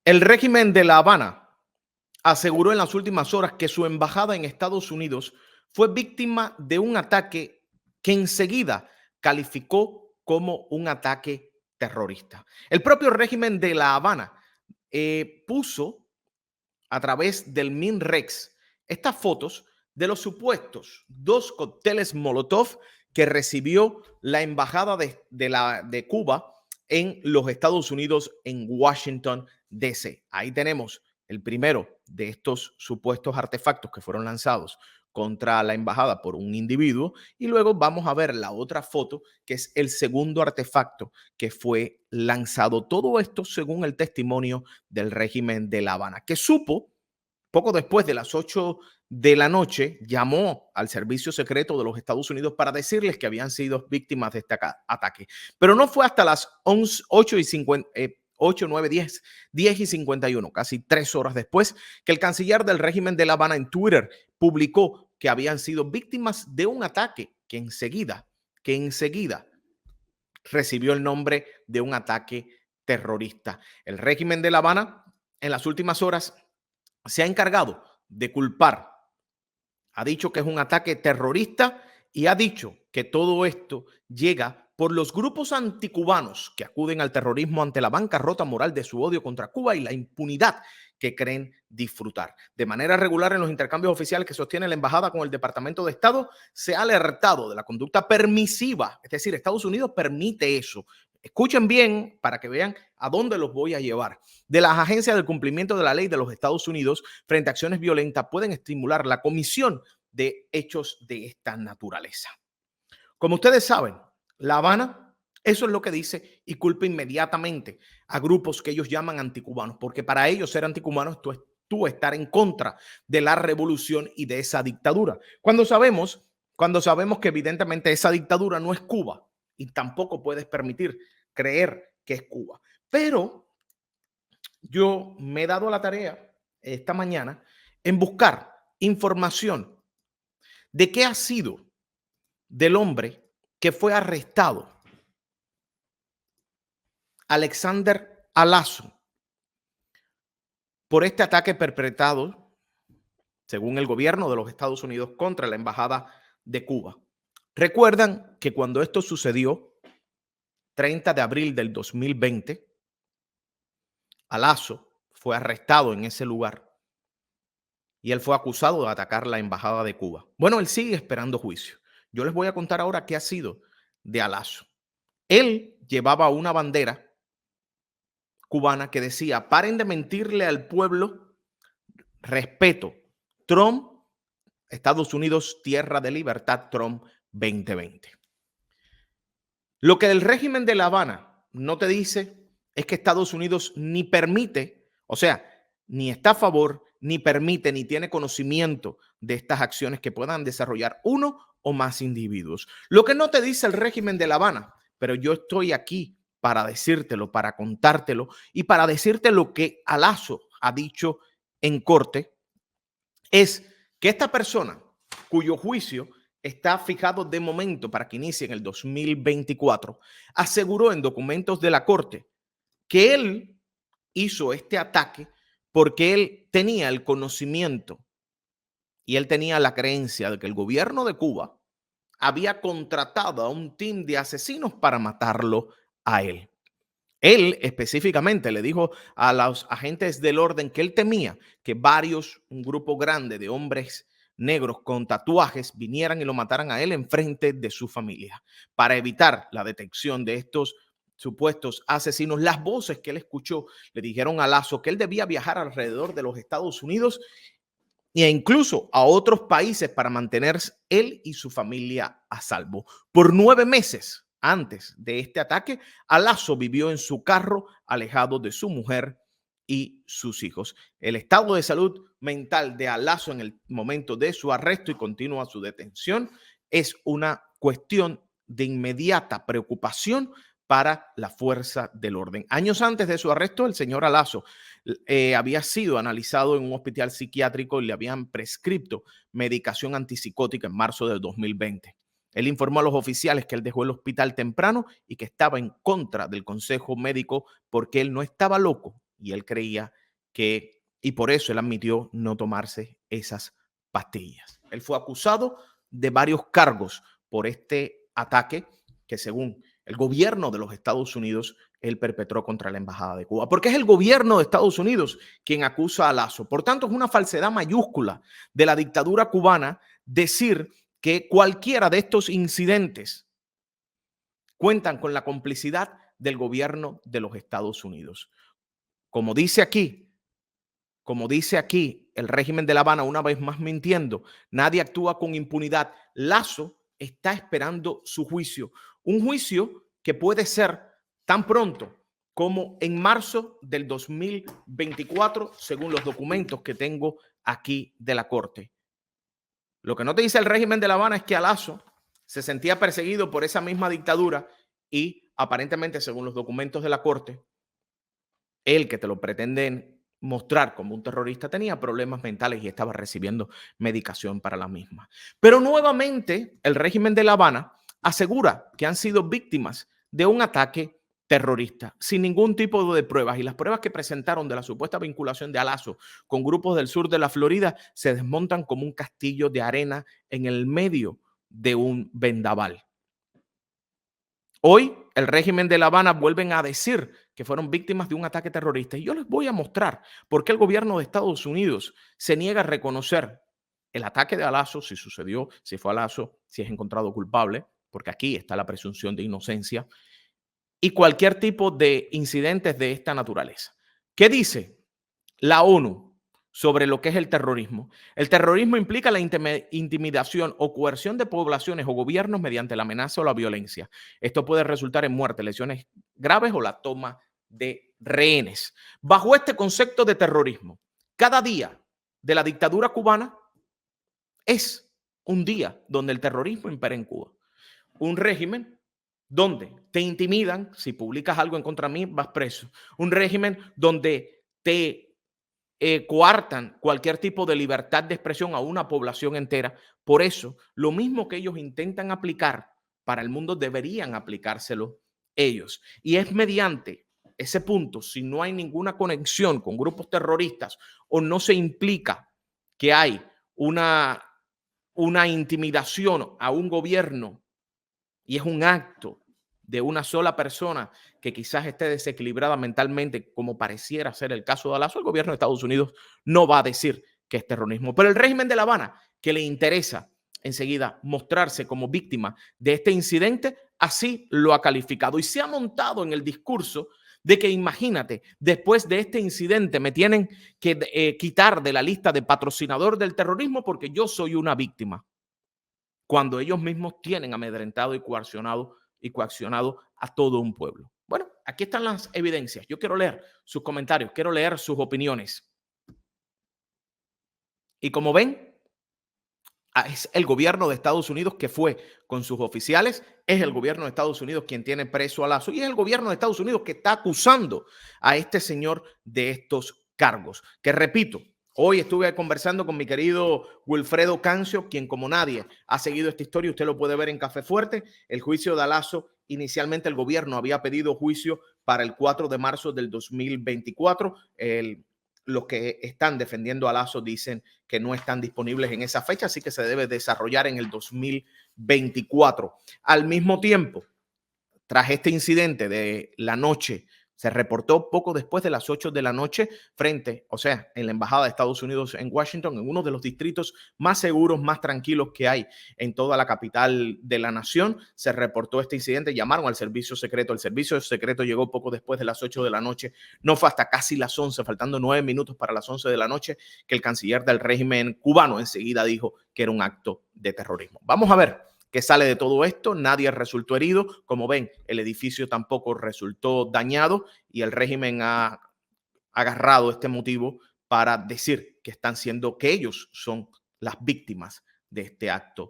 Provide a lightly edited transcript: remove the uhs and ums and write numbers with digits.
El régimen de La Habana aseguró en las últimas horas que su embajada en Estados Unidos fue víctima de un ataque que enseguida calificó como un ataque terrorista. El propio régimen de La Habana puso a través del MINREX estas fotos de los supuestos dos cócteles Molotov que recibió la embajada de Cuba en los Estados Unidos en Washington, D.C. Ahí tenemos el primero de estos supuestos artefactos que fueron lanzados contra la embajada por un individuo y luego vamos a ver la otra foto que es el segundo artefacto que fue lanzado. Todo esto según el testimonio del régimen de La Habana, que supo poco después de las 8 de la noche, llamó al servicio secreto de los Estados Unidos para decirles que habían sido víctimas de este ataque. Pero no fue hasta las 11, 8 y 50, 8, 9, 10, 10 y 51, casi 3 horas después, que el canciller del régimen de La Habana en Twitter publicó que habían sido víctimas de un ataque que enseguida recibió el nombre de un ataque terrorista. El régimen de La Habana en las últimas horas se ha encargado de culpar. Ha dicho que es un ataque terrorista y ha dicho que todo esto llega por los grupos anticubanos que acuden al terrorismo ante la bancarrota moral de su odio contra Cuba y la impunidad que creen disfrutar. De manera regular en los intercambios oficiales que sostiene la embajada con el Departamento de Estado, se ha alertado de la conducta permisiva, es decir, Estados Unidos permite eso. Escuchen bien para que vean a dónde los voy a llevar. De las agencias del cumplimiento de la ley de los Estados Unidos frente a acciones violentas pueden estimular la comisión de hechos de esta naturaleza. Como ustedes saben, La Habana, eso es lo que dice y culpa inmediatamente a grupos que ellos llaman anticubanos, porque para ellos ser anticubanos tú estar en contra de la revolución y de esa dictadura. Cuando sabemos que evidentemente esa dictadura no es Cuba y tampoco puedes permitir creer que es Cuba. Pero yo me he dado la tarea esta mañana en buscar información de qué ha sido del hombre que fue arrestado, Alexander Alazo, por este ataque perpetrado, según el gobierno de los Estados Unidos, contra la embajada de Cuba. Recuerdan que cuando esto sucedió, 30 de abril del 2020, Alazo fue arrestado en ese lugar y él fue acusado de atacar la embajada de Cuba. Bueno, él sigue esperando juicio. Yo les voy a contar ahora qué ha sido de Alazo. Él llevaba una bandera cubana que decía: paren de mentirle al pueblo, respeto, Trump, Estados Unidos, tierra de libertad, Trump 2020. Lo que el régimen de La Habana no te dice es que Estados Unidos ni permite, o sea, ni está a favor, ni permite, ni tiene conocimiento de estas acciones que puedan desarrollar uno o más individuos. Lo que no te dice el régimen de La Habana, pero yo estoy aquí para decírtelo, para contártelo y para decirte lo que Alazo ha dicho en corte, es que esta persona cuyo juicio está fijado de momento para que inicie en el 2024, aseguró en documentos de la corte que él hizo este ataque porque él tenía el conocimiento y él tenía la creencia de que el gobierno de Cuba había contratado a un team de asesinos para matarlo a él. Él específicamente le dijo a los agentes del orden que él temía que un grupo grande de hombres negros con tatuajes vinieran y lo mataran a él en frente de su familia. Para evitar la detección de estos supuestos asesinos, las voces que él escuchó le dijeron a Lazo que él debía viajar alrededor de los Estados Unidos e incluso a otros países para mantener él y su familia a salvo. Por 9 meses antes de este ataque, Alazo vivió en su carro alejado de su mujer y sus hijos. El estado de salud mental de Alazo en el momento de su arresto y continua su detención es una cuestión de inmediata preocupación para la fuerza del orden. Años antes de su arresto, el señor Alazo había sido analizado en un hospital psiquiátrico y le habían prescrito medicación antipsicótica en marzo del 2020. Él informó a los oficiales que él dejó el hospital temprano y que estaba en contra del consejo médico porque él no estaba loco, y él creía que, y por eso él admitió no tomarse esas pastillas. Él fue acusado de varios cargos por este ataque que, según el gobierno de los Estados Unidos, él perpetró contra la Embajada de Cuba. Porque es el gobierno de Estados Unidos quien acusa a Lazo. Por tanto, es una falsedad mayúscula de la dictadura cubana decir que cualquiera de estos incidentes cuentan con la complicidad del gobierno de los Estados Unidos. Como dice aquí, el régimen de La Habana, una vez más mintiendo, nadie actúa con impunidad. Lazo está esperando su juicio, un juicio que puede ser tan pronto como en marzo del 2024, según los documentos que tengo aquí de la Corte. Lo que no te dice el régimen de La Habana es que a Lazo se sentía perseguido por esa misma dictadura y aparentemente, según los documentos de la Corte, él que te lo pretenden mostrar como un terrorista tenía problemas mentales y estaba recibiendo medicación para la misma. Pero nuevamente el régimen de La Habana asegura que han sido víctimas de un ataque terrorista sin ningún tipo de pruebas, y las pruebas que presentaron de la supuesta vinculación de Lazo con grupos del sur de la Florida se desmontan como un castillo de arena en el medio de un vendaval. Hoy el régimen de La Habana vuelven a decir que fueron víctimas de un ataque terrorista. Y yo les voy a mostrar por qué el gobierno de Estados Unidos se niega a reconocer el ataque de Lazo, si sucedió, si fue a Lazo, si es encontrado culpable, porque aquí está la presunción de inocencia, y cualquier tipo de incidentes de esta naturaleza. ¿Qué dice la ONU sobre lo que es el terrorismo? El terrorismo implica la intimidación o coerción de poblaciones o gobiernos mediante la amenaza o la violencia. Esto puede resultar en muerte, lesiones graves o la toma de rehenes. Bajo este concepto de terrorismo, cada día de la dictadura cubana es un día donde el terrorismo impera en Cuba. Un régimen donde te intimidan, si publicas algo en contra de mí, vas preso. Un régimen donde te coartan cualquier tipo de libertad de expresión a una población entera. Por eso, lo mismo que ellos intentan aplicar para el mundo, deberían aplicárselo ellos. Y es mediante ese punto, si no hay ninguna conexión con grupos terroristas o no se implica que hay una intimidación a un gobierno y es un acto de una sola persona que quizás esté desequilibrada mentalmente, como pareciera ser el caso de Lazo, el gobierno de Estados Unidos no va a decir que es terrorismo. Pero el régimen de La Habana, que le interesa enseguida mostrarse como víctima de este incidente, así lo ha calificado y se ha montado en el discurso de que, imagínate, después de este incidente me tienen que quitar de la lista de patrocinador del terrorismo porque yo soy una víctima, cuando ellos mismos tienen amedrentado y coaccionado a todo un pueblo. Bueno, aquí están las evidencias. Yo quiero leer sus comentarios, quiero leer sus opiniones. Y como ven, es el gobierno de Estados Unidos que fue con sus oficiales, es el gobierno de Estados Unidos quien tiene preso a Lazo y es el gobierno de Estados Unidos que está acusando a este señor de estos cargos. Que repito, hoy estuve conversando con mi querido Wilfredo Cancio, quien como nadie ha seguido esta historia, usted lo puede ver en Café Fuerte, el juicio de Lazo. Inicialmente el gobierno había pedido juicio para el 4 de marzo del 2024. Los que están defendiendo a Lazo dicen que no están disponibles en esa fecha, así que se debe desarrollar en el 2024. Al mismo tiempo, tras este incidente de la noche, se reportó poco después de las 8 de la noche en la Embajada de Estados Unidos en Washington, en uno de los distritos más seguros, más tranquilos que hay en toda la capital de la nación. Se reportó este incidente, llamaron al servicio secreto. El servicio secreto llegó poco después de las 8 de la noche. No fue hasta casi las 11, faltando 9 minutos para las 11 de la noche, que el canciller del régimen cubano enseguida dijo que era un acto de terrorismo. Vamos a ver qué sale de todo esto. Nadie resultó herido. Como ven, el edificio tampoco resultó dañado y el régimen ha agarrado este motivo para decir que ellos son las víctimas de este acto